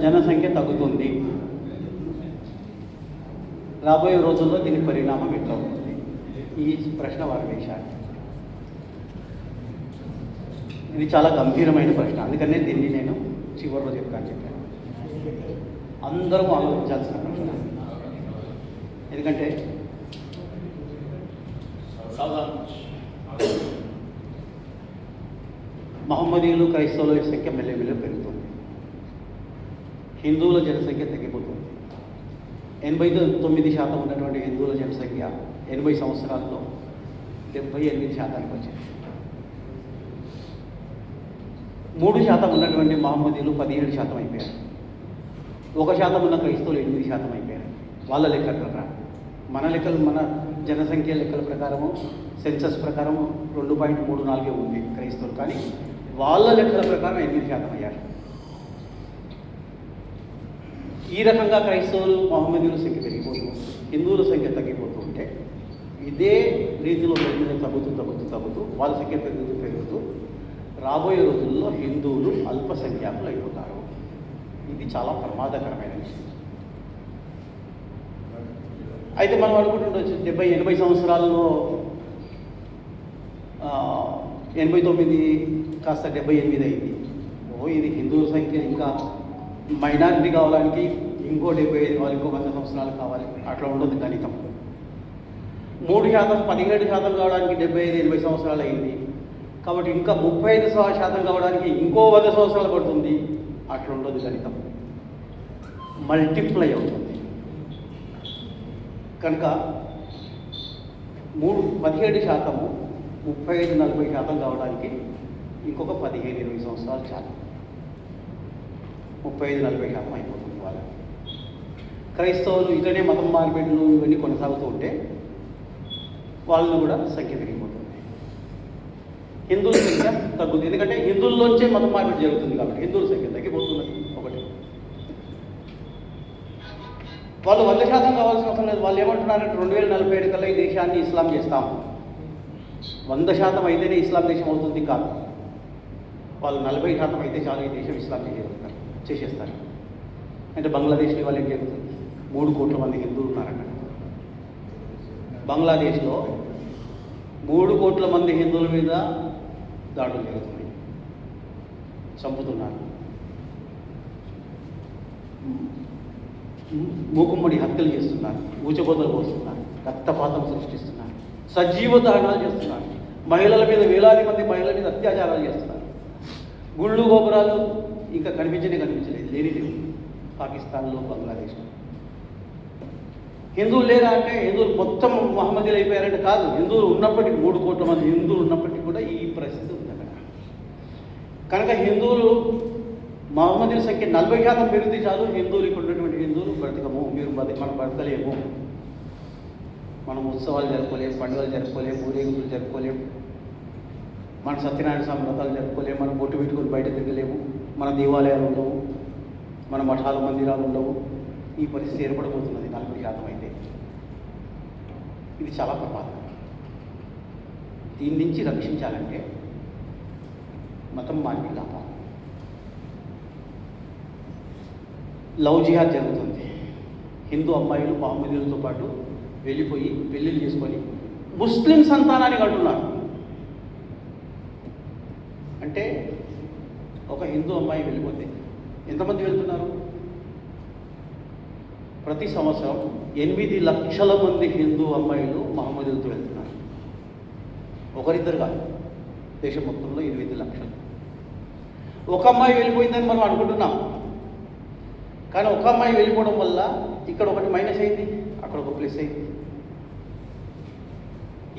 జనసంఖ్య తగ్గుతుంది. రాబోయే రోజుల్లో దీని పరిణామం ఎట్లా ఉంటుంది? ఈ ప్రశ్న వారు వేశారు. ఇది చాలా గంభీరమైన ప్రశ్న, అందుకనే దీన్ని నేను చివరిలో చెప్పాను. అందరూ ఆలోచించాల్సిన ప్రశ్న. ఎందుకంటే మహమ్మదీయులు క్రైస్తవుల సంఖ్య మెల్లమెల్ల పెరుగుతుంది, హిందువుల జనసంఖ్య తగ్గిపోతుంది. 89% ఉన్నటువంటి హిందువుల జనసంఖ్య 80 సంవత్సరాల్లో 78% వచ్చింది. 3% ఉన్నటువంటి మహమ్మదీయులు 17% అయిపోయారు. 1% ఉన్న క్రైస్తవులు 8% అయిపోయారు. వాళ్ళ లెక్కల ప్రకారం, మన లెక్కలు, మన జనసంఖ్య లెక్కల ప్రకారము, సెన్సస్ ప్రకారము 2.34 ఉంది క్రైస్తవులు, కానీ వాళ్ళ లెక్కల ప్రకారం 8% అయ్యారు. ఈ రకంగా క్రైస్తవులు మహమ్మదీయుల సంఖ్య పెరిగిపోతూ, హిందువుల సంఖ్య తగ్గిపోతూ ఉంటే, ఇదే రీతిలో తగ్గుతూ వాళ్ళ సంఖ్య పెరుగుతూ రాబోయే రోజుల్లో హిందువులు అల్పసంఖ్యాకులు అయిపోతారు. ఇది చాలా ప్రమాదకరమైన విషయం. అయితే మనం అనుకుంటుండొచ్చు 70-80 సంవత్సరాల్లో 89 కాస్త 78 అయింది. ఇది హిందువుల సంఖ్య ఇంకా మైనారిటీ కావడానికి ఇంకో 75 కావాలి, ఇంకో 100 సంవత్సరాలు కావాలి, అట్లా ఉండదు గణితం. 3% 17% కావడానికి 75-80 సంవత్సరాలు అయింది. కాబట్టి ఇంకా 35% కావడానికి ఇంకో 100 సంవత్సరాలు పడుతుంది, అట్లా ఉండదు గణితం, మల్టిప్లై అవుతుంది. కనుక 17% 35-40% కావడానికి ఇంకొక 15-20 సంవత్సరాలు చాలు. 35-40% అయిపోతుంది వాళ్ళకి. క్రైస్తవులు ఇకనే మతం మార్పిడులు ఇవన్నీ కొనసాగుతూ ఉంటే వాళ్ళు కూడా సంఖ్య పెరిగిపోతుంది. హిందువుల సంఖ్య తగ్గుతుంది, ఎందుకంటే హిందువుల్లోంచే మతం మార్పిడి జరుగుతుంది కాబట్టి హిందువుల సంఖ్య తగ్గిపోతున్నది. ఒకటి, వాళ్ళు 100% కావాల్సిన అవసరం లేదు. వాళ్ళు ఏమంటున్నారంటే 2047 కల్లా ఈ దేశాన్ని ఇస్లాం చేస్తాము. 100% అయితేనే ఇస్లాం దేశం అవుతుంది కాదు, వాళ్ళు 40% అయితే చాలు ఈ దేశం ఇస్లాం చేసేస్తారు. అంటే బంగ్లాదేశ్లో వాళ్ళు ఏం జరుగుతుంది? 3 కోట్ల మంది హిందువులు ఉన్నారు అక్కడ. బంగ్లాదేశ్లో 3 కోట్ల మంది హిందువుల మీద దాడులు జరుగుతున్నాయి, చంపుతున్నారు, మూకుమ్మడి హత్యలు చేస్తున్నారు, ఊచబోతలు పోస్తున్నారు, రక్తపాతం సృష్టిస్తున్నారు, సజీవ దహనాలు చేస్తున్నారు, మహిళల మీద వేలాది మంది మహిళల మీద అత్యాచారాలు చేస్తున్నారు. గుళ్ళు గోపురాలు ఇంకా కనిపించలేదు, లేవు పాకిస్తాన్లో, బంగ్లాదేశ్లో. హిందువులు లేరా అంటే హిందువులు మొత్తం మహమ్మదీలు అయిపోయారంటే కాదు. హిందువులు ఉన్నప్పటికీ 3 కోట్ల మంది హిందువులు ఉన్నప్పటికీ కూడా ఈ పరిస్థితి ఉంది అక్కడ. కనుక హిందువులు మహమ్మదీల సంఖ్య 40% పెరిగితే చాలు, హిందువులు ఇక్కడ ఉన్నటువంటి హిందువులు బ్రతకము, మనం బ్రతకలేము, మనం ఉత్సవాలు జరుపుకోలేము, పండుగలు జరుపుకోలేము, ఊరేగింపులు జరుపుకోలేము, మన సత్యనారాయణ స్వామి వ్రతాలు జరుపుకోలేము, మనం బొట్టు పెట్టుకొని బయట తిరగలేము, మన దేవాలయాలు ఉండవు, మన మఠాలు మందిరాలు ఉండవు. ఈ పరిస్థితి ఏర్పడబోతున్నది 40% అయితే. ఇది చాలా ప్రమాదం. దీని నుంచి రక్షించాలంటే మతం మార్పిడి ఆపాలి. లవ్ జిహాద్ జరుగుతుంది. హిందూ అమ్మాయిలు మహమ్మదీయులతో పాటు వెళ్ళిపోయి పెళ్ళిళ్ళు చేసుకొని ముస్లిం సంతానాన్ని కంటున్నారు. అంటే ఒక హిందూ అమ్మాయి వెళ్ళిపోతే ఎంతమంది వెళ్తున్నారు? ప్రతి సంవత్సరం 8 లక్షల మంది హిందూ అమ్మాయిలు మహమ్మదీయులతో వెళ్తున్నారు. ఒకరిద్దరు కాదు, దేశం మొత్తంలో 8 లక్షలు. ఒక అమ్మాయి వెళ్ళిపోయిందని మనం అనుకుంటున్నాం, కానీ ఒక అమ్మాయి వెళ్ళిపోవడం వల్ల ఇక్కడ ఒకటి మైనస్ అయింది, అక్కడ ఒక ప్లస్ అయింది.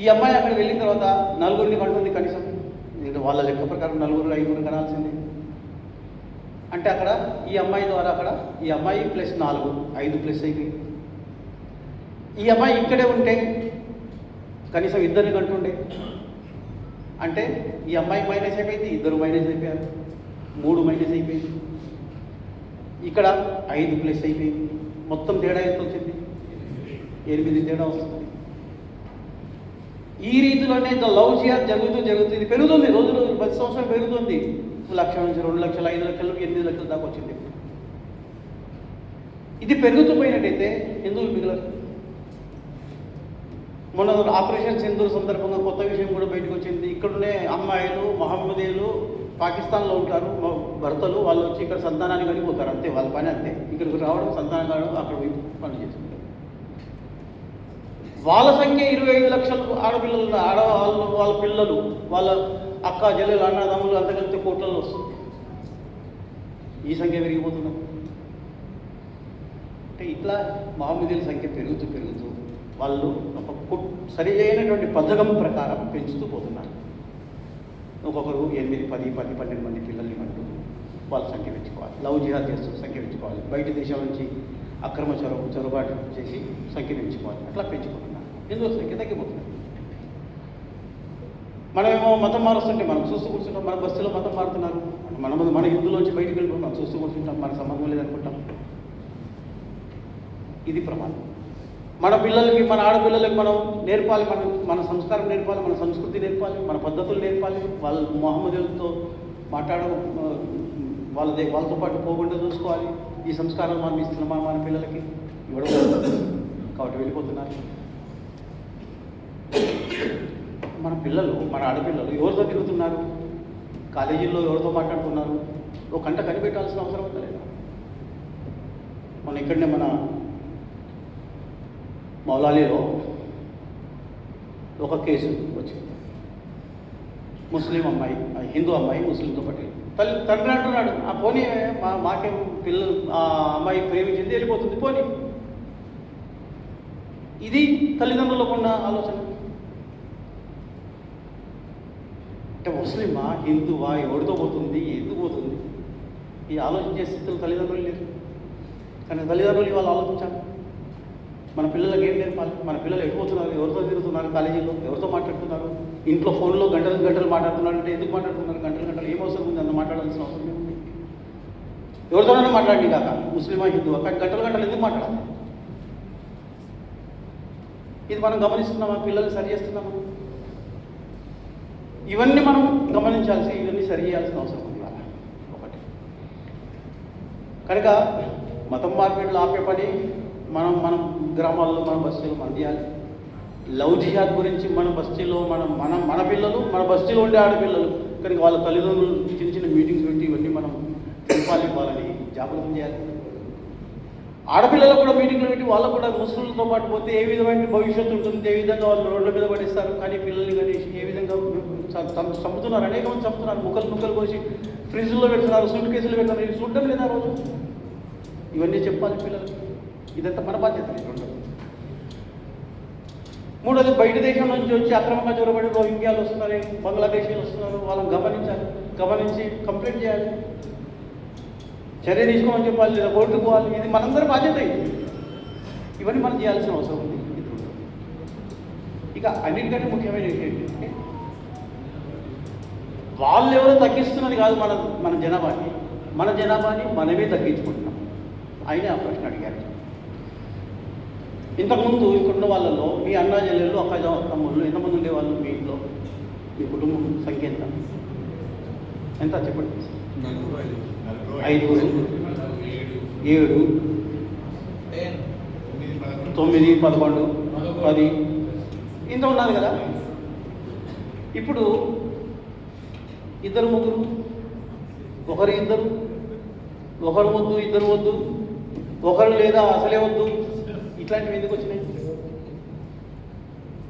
ఈ అమ్మాయి అక్కడ వెళ్ళిన తర్వాత 4 కంటుంది కనీసం. వాళ్ళ లెక్క ప్రకారం 4-5 కనాల్సిందే. అంటే అక్కడ ఈ అమ్మాయి ద్వారా అక్కడ ఈ అమ్మాయి +4 5 ప్లస్ అయిపోయింది. ఈ అమ్మాయి ఇక్కడే ఉంటే కనీసం 2 కంటుండే. అంటే ఈ అమ్మాయి మైనస్ అయిపోయింది, 2 మైనస్ అయిపోయారు, 3 మైనస్ అయిపోయింది, ఇక్కడ 5 ప్లస్ అయిపోయింది. మొత్తం తేడా ఎంత వచ్చింది? 8 తేడా వస్తుంది. ఈ రీతిలోనే లవ్ జిహాద్ జరుగుతుంది, పెరుగుతుంది, రోజు 10 సంవత్సరాలు పెరుగుతుంది. 1 లక్ష నుంచి 2 లక్షలు, 5 లక్షలు, 8 లక్షల దాకా వచ్చింది. ఇది పెరుగుతూ పోయినట్టయితే హిందువులు మిగలరు. మొన్న ఆపరేషన్ సింధూర్ సందర్భంగా కొత్త విషయం కూడా బయటకు వచ్చింది. ఇక్కడనే అమ్మాయిలు మహమ్మదీయులు పాకిస్తాన్లో ఉంటారు, భర్తలు, వాళ్ళు వచ్చి ఇక్కడ సంతానాన్ని కనిపోతారు, అంతే వాళ్ళ పని అంతే. ఇక్కడికి రావడం, సంతానం కావడం, అక్కడ పోయి పనులు చేసుకుంటారు. వాళ్ళ సంఖ్య 25 లక్షలు ఆడపిల్లలు, ఆడవాళ్ళు, వాళ్ళ పిల్లలు, వాళ్ళ అక్క చెల్లెలు, అన్నదమ్ములు అంత కలిపితే కోట్లలో వస్తుంది. ఈ సంఖ్య పెరిగిపోతున్నారు. అంటే ఇట్లా మహమ్మదీయుల సంఖ్య పెరుగుతూ వాళ్ళు ఒక సరి అయినటువంటి పథకం ప్రకారం పెంచుతూ పోతున్నారు. ఒక్కొక్కరు 8, 10, 12 మంది పిల్లల్ని అంటూ వాళ్ళ సంఖ్య పెంచుకోవాలి. లవ్ జిహాద్ చేస్తూ సంఖ్య పెంచుకోవాలి. బయట దేశం నుంచి అక్రమ చొరబాటు చేసి సంఖ్య పెంచుకోవాలి. అట్లా పెంచుకుంటున్నారు. హిందువుల సంఖ్య తగ్గిపోతుంది. మనమేమో మతం మారుస్తుంటే మనం చూస్తూ కూర్చుంటాం. మన బస్తీలో మతం మారుతున్నారు, మన హిందువులోంచి బయటికి వెళ్ళిపోతాం, చూస్తూ కూర్చుంటాం, మనకు సంబంధం లేదనుకుంటాం. ఇది ప్రమాదం. మన పిల్లలకి, మన ఆడపిల్లలకి మనం నేర్పాలి, మన సంస్కారం నేర్పాలి, మన సంస్కృతి నేర్పాలి, మన పద్ధతులు నేర్పాలి. వాళ్ళ మహమ్మదులతో వాళ్ళతో పాటు పోకుండా చూసుకోవాలి. ఈ సంస్కారం మనం ఇస్తున్నామా మన పిల్లలకి? ఇవ్వడం. కాబట్టి వెళ్ళిపోతున్నారు. మన పిల్లలు, మన ఆడపిల్లలు ఎవరితో తిరుగుతున్నారు? కాలేజీల్లో ఎవరితో మాట్లాడుతున్నారు? ఒక గంట కనిపెట్టాల్సిన అవసరం ఉందా లేదా? మన ఇక్కడనే మన మౌలాలీలో ఒక కేసు వచ్చింది. ముస్లిం అమ్మాయి, హిందూ అమ్మాయి ముస్లింతో పాటు తండ్రి అంటున్నాడు, ఆ పోనీ మాకేం పిల్లలు, ఆ అమ్మాయి ప్రేమించింది, వెళ్ళిపోతుంది, పోనీ. ఇది తల్లిదండ్రులకు ఉన్న ఆలోచన. అంటే ముస్లిమా, హిందువా, ఎవరితో పోతుంది, ఎందుకు పోతుంది, ఈ ఆలోచించే స్థితులు తల్లిదండ్రులు లేరు. కానీ తల్లిదండ్రులు ఇవాళ ఆలోచించాలి. మన పిల్లలకి ఏం నేర్పాలి? మన పిల్లలు ఎటుపోతున్నారు, ఎవరితో తిరుగుతున్నారు, కాలేజీలో ఎవరితో మాట్లాడుతున్నారు, ఇంట్లో ఫోన్లో గంటలు మాట్లాడుతున్నారు. అంటే ఎందుకు మాట్లాడుతున్నారు? గంటలు ఏం అవసరం ఉంది? అంత మాట్లాడాల్సిన అవసరం ఏముంది? ఎవరితోనైనా మాట్లాడి కాక, ముస్లిమా, హిందువా, కానీ గంటలు ఎందుకు మాట్లాడాలి? ఇది మనం గమనిస్తున్నామా? పిల్లలు సరి చేస్తున్నామా? ఇవన్నీ మనం గమనించాల్సి, ఇవన్నీ సరి చేయాల్సిన అవసరం ఉంది వాళ్ళ ఒకటి. కనుక మతం మార్పిడులు ఆపే పని మనం గ్రామాల్లో, మన బస్తీలో మనం చేయాలి. లవ్ జిహాద్ గురించి మన బస్తీలో మన పిల్లలు, మన బస్తీలో ఉండే ఆడపిల్లలు కనుక వాళ్ళ తల్లిదండ్రులు చిన్న మీటింగ్స్ పెట్టి ఇవన్నీ మనం తెలిపాలి, వాళ్ళని జాగృతం చేయాలి. ఆడపిల్లలకు కూడా మీటింగ్లు పెట్టి వాళ్ళకు కూడా ముస్లింలతో పాటు పోతే ఏ విధమైన భవిష్యత్తు ఉంటుంది, ఏ విధంగా వాళ్ళు రోడ్ల మీద పడిస్తారు, కానీ పిల్లల్ని కానీ ఏ విధంగా చంపుతున్నారు, అనేక మంది చంపుతున్నారు, ముక్కలు కోసి ఫ్రిడ్జ్లో పెడుతున్నారు, సూట్ కేసులు పెడుతున్నారు. ఇది చూడడం లేదా రోజు? ఇవన్నీ చెప్పాలి పిల్లలకి. ఇదంతా మన బాధ్యత. మూడోది, బయట దేశం నుంచి వచ్చి అక్రమంగా చొరబడి రోహింగ్యాలు వస్తున్నారు, బంగ్లాదేశీలు వస్తున్నారు, వాళ్ళని గమనించి కంప్లైంట్ చేయాలి, చర్య తీసుకోమని చెప్పాలి, లేదా కోర్టుకు పోవాలి. ఇది మనందరి బాధ్యత. ఇవన్నీ మనం చేయాల్సిన అవసరం ఉంది. ఇక అన్నిటికంటే ముఖ్యమైన ఏంటంటే, వాళ్ళు ఎవరో తగ్గిస్తున్నది కాదు మన జనాభాని మనమే తగ్గించుకుంటున్నాం. ఆయనే ఆ ప్రశ్న అడిగారు. ఇంతకుముందు ఇక్కడున్న వాళ్ళలో మీ అన్నా చెల్లెళ్ళు, అక్క తమ్ముళ్ళు ఎంతమంది ఉండేవాళ్ళు మీ ఇంట్లో? మీ కుటుంబం సంఖ్య ఎంత చెప్పండి? 5, 7, 9, 11, 10 ఇంత ఉన్నారు కదా. ఇప్పుడు 2, 3, ఒకరు వద్దు, 2 వద్దు, ఒకరు లేదా అసలే వద్దు, ఇట్లాంటివి ఎందుకు వచ్చినాయి?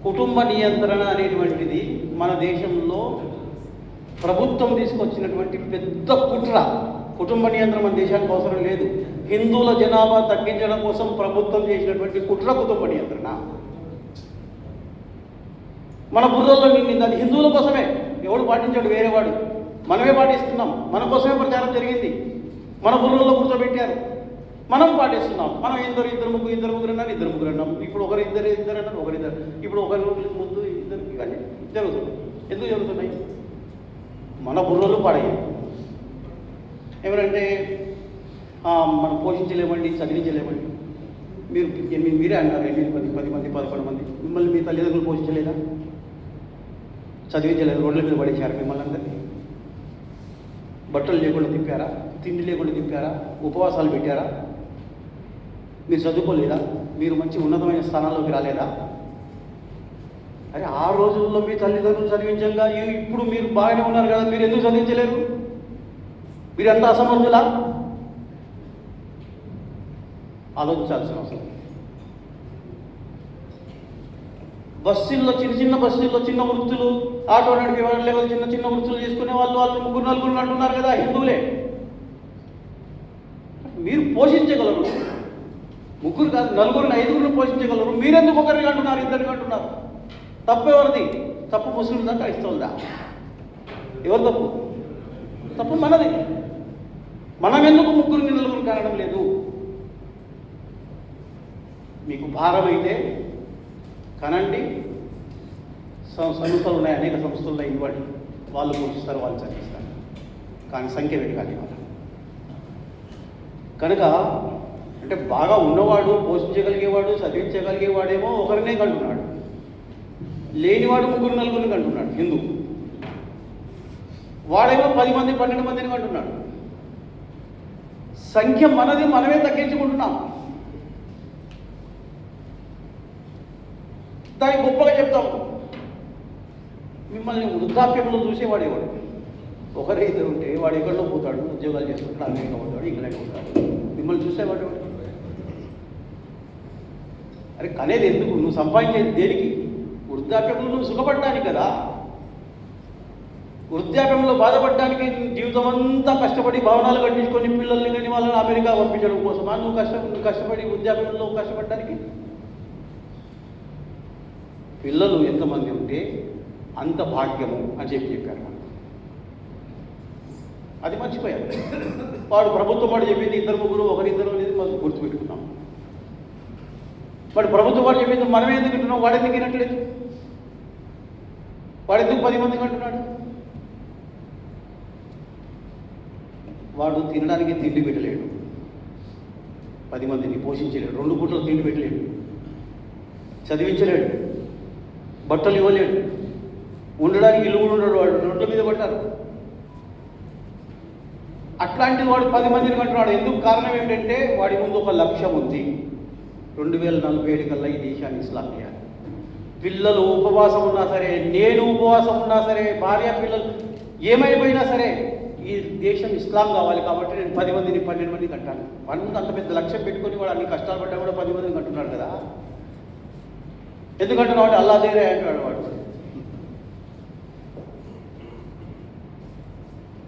కుటుంబ నియంత్రణ అనేటువంటిది మన దేశంలో ప్రభుత్వం తీసుకొచ్చినటువంటి పెద్ద కుట్ర. కుటుంబ నియంత్రణ మన దేశానికి అవసరం లేదు. హిందువుల జనాభా తగ్గించడం కోసం ప్రభుత్వం చేసినటువంటి కుట్ర కుటుంబ నియంత్రణ. మన బుర్రల్లో నిండింది. అది హిందువుల కోసమే, ఎవడు పాటించాడు వేరేవాడు, మనమే పాటిస్తున్నాం. మన కోసమే ప్రచారం జరిగింది, మన బుర్రల్లో కూర్చోబెట్టారు, మనం పాటిస్తున్నాం. మనం ఇద్దరు ముగ్గురు అన్నారు, 2 ముగ్గురు అన్నాం. ఇప్పుడు ఇద్దరు అన్నారు, ఒకరిద్దరు. ఇప్పుడు ఒకరి ముందు ఇద్దరు, ఇవన్నీ జరుగుతున్నాయి. ఎందుకు జరుగుతున్నాయి? మన బుర్రలు పాడయ్యాయి. ఏమంటే మనం పోషించలేమండి, చదివించలేమండి. మీరే అన్నారు 8, 10 మంది, 11 మంది. మిమ్మల్ని మీ తల్లిదండ్రులు పోషించలేదా? చదివించలేదు, రోడ్ల మీద పడేశారు మిమ్మల్ని అందరినీ. బట్టలు లేకుండా తిప్పారా? తిండి లేకుండా తిప్పారా? ఉపవాసాలు పెట్టారా? మీరు చదువుకోలేదా? మీరు మంచి ఉన్నతమైన స్థానాల్లోకి రాలేదా? అరే ఆ రోజుల్లో మీ తల్లిదండ్రులు చదివించంగా ఇప్పుడు మీరు బాగానే ఉన్నారు కదా, మీరు ఎందుకు చదివించలేరు? మీరు ఎంత అసమర్థులా? ఆలోచించాల్సిన అవసరం. బస్సుల్లో చిన్న బస్సుల్లో చిన్న వృత్తులు, ఆటో నడిపే వాళ్ళు, లేకపోతే చిన్న చిన్న వృత్తులు చేసుకునే వాళ్ళు ముగ్గురు నలుగురు అంటున్నారు కదా, హిందువులే. మీరు పోషించగలరు, ముగ్గురు కాదు నలుగురిని ఐదుగురిని పోషించగలరు, మీరెందుకు ఒకరిని అంటున్నారు, ఇద్దరిని అంటున్నారు? తప్పు ఎవరిది? తప్పు ముస్లిందా క్రైస్తవులదా? ఎవరు తప్పు? తప్పు మనది. మనం ఎందుకు ముగ్గురిని నలుగురిని కారణం లేదు? మీకు భారం అయితే కనండి, సంస్థలు ఉన్నాయి, అనేక సంస్థల్లో ఇవ్వండి, వాళ్ళు పోషిస్తారు, వాళ్ళు చదివిస్తారు. కానీ సంఖ్య పెరగాలి వాళ్ళు. కనుక అంటే బాగా ఉన్నవాడు, పోషించగలిగేవాడు, చదివించగలిగేవాడేమో ఒకరినే కంటున్నాడు, లేనివాడు ముగ్గురు నలుగురిని కంటున్నాడు హిందూ. వాడేమో 10 మంది 12 మందిని కంటున్నాడు. సంఖ్య మనది, మనమే తగ్గించుకుంటున్నాం. దానికి గొప్పగా చెప్తాం. మిమ్మల్ని వృద్ధాప్యంలో చూసేవాడేవాడు ఒకరే ఇద్దరు ఉంటే వాడు ఎక్కడో పోతాడు, ఉద్యోగాలు చేసుకుంటాడు, అమెరికా పోతాడు, ఇంగ్లాండ్ పోతాడు. మిమ్మల్ని చూసేవాడు. అరే కనేది ఎందుకు? నువ్వు సంపాదించేది దేనికి? వృద్ధాప్యంలో నువ్వు సుఖపడడానికి కదా. వృద్ధాప్యంలో బాధపడడానికి జీవితం అంతా కష్టపడి భవనాలు కట్టించుకొని పిల్లల్ని కానీ వాళ్ళని అమెరికా పంపించడం కోసమా నువ్వు కష్టపడి వృద్ధాప్యంలో కష్టపడడానికి? పిల్లలు ఎంతమంది ఉంటే అంత భాగ్యము అని చెప్పారు. అది మర్చిపోయారు. వాడు ప్రభుత్వం వాడు చెప్పింది ఇద్దరు ముగ్గురు, ఒకరిద్దరు అనేది మనం గుర్తుపెట్టుకున్నాం. వాడు ప్రభుత్వం వాడు చెప్పింది మనమే ఎందుకు వింటున్నాం? వాడు ఎందుకు వినట్లేదు? వాడు ఎందుకు 10 మందికి అంటున్నాడు? వాడు తినడానికి తిండి పెట్టలేడు, 10 మందిని పోషించలేడు, 2 పూటలు తిండి పెట్టలేడు, చదివించలేడు, బట్టలు ఇవ్వలేడు, ఉండడానికి ఇల్లు కూడా ఉండడు, వాడు రోడ్ల మీద పడ్డారు. అట్లాంటి వాడు 10 మందిని కంటున్నాడు. ఎందుకు? కారణం ఏంటంటే వాడి ముందు ఒక లక్ష్యం ఉంది. 2047 కల్లా ఈ దేశాన్ని ఇస్లాం చేయాలి. పిల్లలు ఉపవాసం ఉన్నా సరే, నేను ఉపవాసం ఉన్నా సరే, భార్య పిల్లలు ఏమైపోయినా సరే ఈ దేశం ఇస్లాం కావాలి. కాబట్టి నేను 10 మందిని 12 మందిని కంటాను. వాడి ముందు అంత పెద్ద లక్ష్యం పెట్టుకొని వాడు అన్ని కష్టాలు పడ్డా కూడా 10 మందిని కంటున్నాడు కదా. ఎందుకంటున్నావు అంటే అల్లా దేరే అంటున్నాడు వాడు.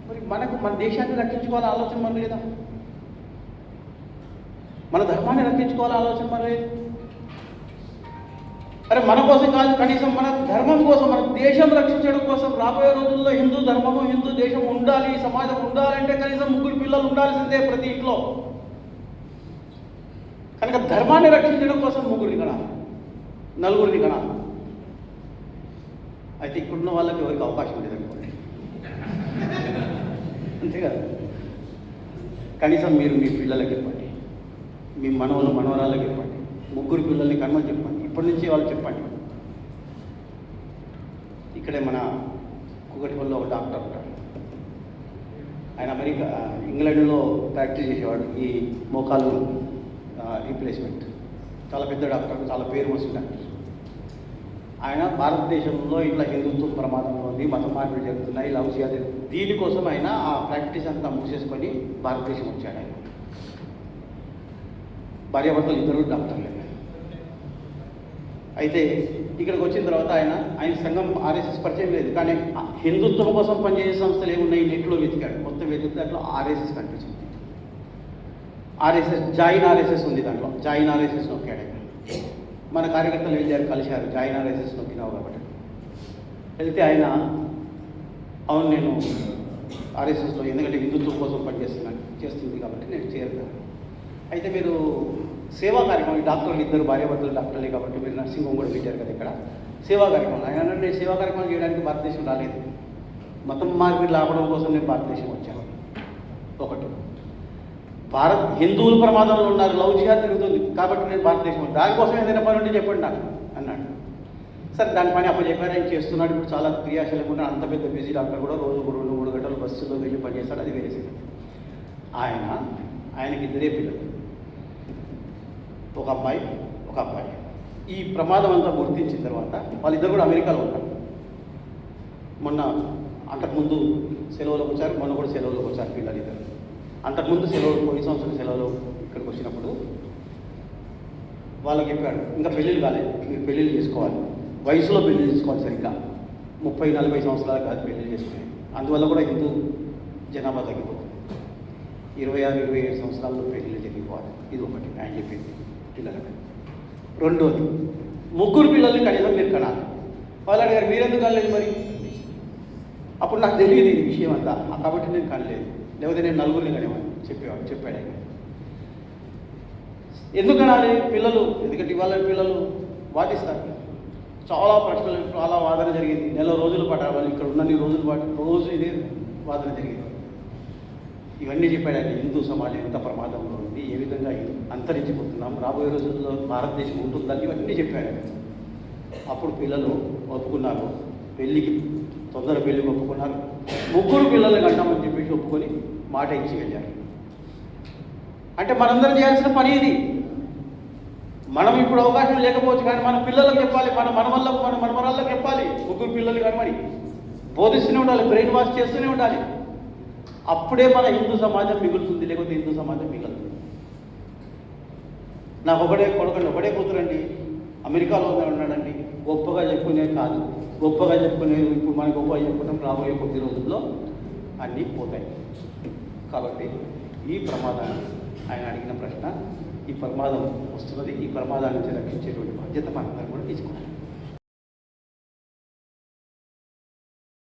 మరి మన దేశాన్ని రక్షించుకోవాలని ఆలోచన మన లేదా? మన ధర్మాన్ని రక్షించుకోవాలని ఆలోచన మన లేదు? అరే మన కోసం కాదు, కనీసం మన ధర్మం కోసం, మన దేశం రక్షించడం కోసం రాబోయే రోజుల్లో హిందూ ధర్మము, హిందూ దేశం ఉండాలి, సమాజం ఉండాలంటే కనీసం 3 పిల్లలు ఉండాల్సిందే ప్రతి ఇంట్లో. కనుక ధర్మాన్ని రక్షించడం కోసం 3 కణాలి, 4 కణాలి. అయితే ఇక్కడున్న వాళ్ళకి ఎవరికి అవకాశం లేదనుకోండి, అంతేకాదు. కనీసం మీరు మీ పిల్లలకి చెప్పండి, మీ మనవరాళ్ళకి చెప్పండి, 3 పిల్లల్ని కర్మని చెప్పండి. ఇప్పటి నుంచి వాళ్ళు చెప్పండి. ఇక్కడే మన కుకటిపల్లిలో ఒక డాక్టర్ ఉంటాడు. ఆయన ఇంగ్లాండ్లో ప్రాక్టీస్ చేసేవాడు ఈ మోకాలు రీప్లేస్మెంట్. చాలా పెద్ద డాక్టర్, చాలా పేరు వస్తుంది డాక్టర్. ఆయన భారతదేశంలో ఇట్లా హిందుత్వం ప్రమాదంలో ఉంది, మత మార్పులు జరుగుతున్నాయి, లవ్ చేయాలి, దీనికోసం ఆయన ఆ ప్రాక్టీస్ అంతా మూసేసుకొని భారతదేశం వచ్చాడు. ఆయన భార్యాభర్తలు 2 డాక్టర్లే. అయితే ఇక్కడికి వచ్చిన తర్వాత ఆయన సంఘం ఆర్ఎస్ఎస్ పరిచయం లేదు, కానీ హిందుత్వం కోసం పనిచేసే సంస్థలు ఏమున్నాయి నెట్లో వెతికాడు. మొత్తం వెతికితే దాంట్లో ఆర్ఎస్ఎస్ కనిపించింది. ఆర్ఎస్ఎస్ జాయిన్ ఆర్ఎస్ఎస్ ఉంది, దాంట్లో జాయిన్ ఆర్ఎస్ఎస్ నొక్కాడు. మన కార్యకర్తలు వెళ్ళారు, కలిశారు, జాయిన్ ఆర్ఎస్ఎస్ నొక్కినావు కాబట్టి. వెళ్తే ఆయన అవును నేను ఆర్ఎస్ఎస్లో, ఎందుకంటే హిందుత్వం కోసం చేస్తుంది కాబట్టి నేను చేరుతాను. అయితే మీరు సేవా కార్యక్రమం, డాక్టర్లు 2 భార్యాభర్తలు డాక్టర్లే కాబట్టి మీరు నర్సింగ్ హోమ్ కూడా పెట్టారు కదా ఇక్కడ, సేవా కార్యక్రమం. ఆయన నేను సేవా కార్యక్రమం చేయడానికి భారతదేశం రాలేదు, మతం మార్పిడి ఆపడం కోసం నేను భారతదేశం వచ్చాను. ఒకటి, హిందువులు ప్రమాదంలో ఉన్నారు, లవ్ జిహాద్ తిరుగుతుంది కాబట్టి నేను భారతదేశం, దానికోసం ఏదైనా పని ఉంటే చెప్పండి నాకు అన్నాడు. సరే దాని పని అప్పుడు చెప్పారు, ఆయన చేస్తున్నాడు. ఇప్పుడు చాలా క్రియాశీలంగా అంత పెద్ద బిజీ డాక్టర్ కూడా రోజు 2-3 గంటలు బస్సులో వెళ్ళి పని చేస్తాడు, అది వేరే సంగతి. ఆయనకి 2 పిల్లలు. ఒక అమ్మాయి ఒక అబ్బాయి. ఈ ప్రమాదం అంతా గుర్తించిన తర్వాత వాళ్ళిద్దరు కూడా అమెరికాలో ఉంటారు. మొన్న అంతకుముందు సెలవులకు వచ్చారు, మొన్న కూడా సెలవులకు వచ్చారు పిల్లలు ఇద్దరు. అంతకుముందు సెలవులు, పోయిన సంవత్సరం సెలవులు ఇక్కడికి వచ్చినప్పుడు వాళ్ళకి చెప్పాడు, ఇంకా పెళ్ళిళ్ళు కాలేదు, మీరు పెళ్ళిళ్ళు చేసుకోవాలి, వయసులో పెళ్ళిళ్ళు చేసుకోవాలి, సరిగ్గా 30-40 సంవత్సరాలు కాదు పెళ్ళిళ్ళు చేసుకుని. అందువల్ల కూడా హిందూ జనాభా తగ్గిపోతుంది. 26-27 సంవత్సరాల్లో పెళ్ళిళ్ళు జరిగిపోవాలి. ఇది ఒకటి ఆయన చెప్పింది పిల్లలకి. రెండోది, 3 పిల్లల్ని కనీసం మీరు కనాలి. వాళ్ళు అడిగారు, మీరెందుకు కనలేదు మరి? అప్పుడు నాకు తెలియదు ఈ విషయం అంతా, కాబట్టి నేను కనలేదు, లేకపోతే నేను 4 కనేవాడిని చెప్పాడు ఆయన. ఎందుకు కనాలి పిల్లలు? ఎందుకంటే ఇవాళ పిల్లలు వాదిస్తారు. చాలా ప్రశ్నలు, చాలా వాదన జరిగింది. నెల రోజుల పాటు వాళ్ళు ఇక్కడ ఉన్నన్ని రోజుల పాటు రోజు ఇదే వాదన జరిగింది. ఇవన్నీ చెప్పాడు ఆయన. హిందూ సమాజం ఎంత ప్రమాదంలో ఉంది, ఏ విధంగా అంతరించిపోతున్నాం, రాబోయే రోజుల్లో భారతదేశం ఉంటుందని ఇవన్నీ చెప్పాడు. అప్పుడు పిల్లలు ఒప్పుకున్నారు, పెళ్ళికి తొందర పెళ్ళికి ఒప్పుకున్నారు. 3 పిల్లల్ని కంటామని చెప్పేసి ఒప్పుకొని మాట ఇచ్చి వెళ్ళారు. అంటే మనందరం చేయాల్సిన పని ఇది. మనం ఇప్పుడు అవకాశం లేకపోవచ్చు, కానీ మన పిల్లలకు చెప్పాలి, మన మనవళ్ళకు, మన మనమరాళ్ళకు చెప్పాలి. 3 పిల్లలు కానీ మరి బోధిస్తూనే ఉండాలి, బ్రెయిన్ వాష్ చేస్తూనే ఉండాలి. అప్పుడే మన హిందూ సమాజం మిగులుతుంది, లేకపోతే హిందూ సమాజం మిగులుతుంది. నాకు ఒకటే కొడుకండి, ఒకటే కూతురండి, అమెరికాలో ఉన్నాడండి. గొప్పగా చెప్పుకునే కాదు, గొప్పగా చెప్పుకునే ఇప్పుడు మనం గొప్పగా చెప్పుకుంటాం, రాబోయే కొద్ది రోజుల్లో అన్నీ పోతాయి. కాబట్టి ఈ ప్రమాదాన్ని, ఆయన అడిగిన ప్రశ్న, ఈ ప్రమాదం వస్తున్నది, ఈ ప్రమాదాల నుంచి రక్షించేటువంటి బాధ్యత మనందరం కూడా తీసుకోవాలి.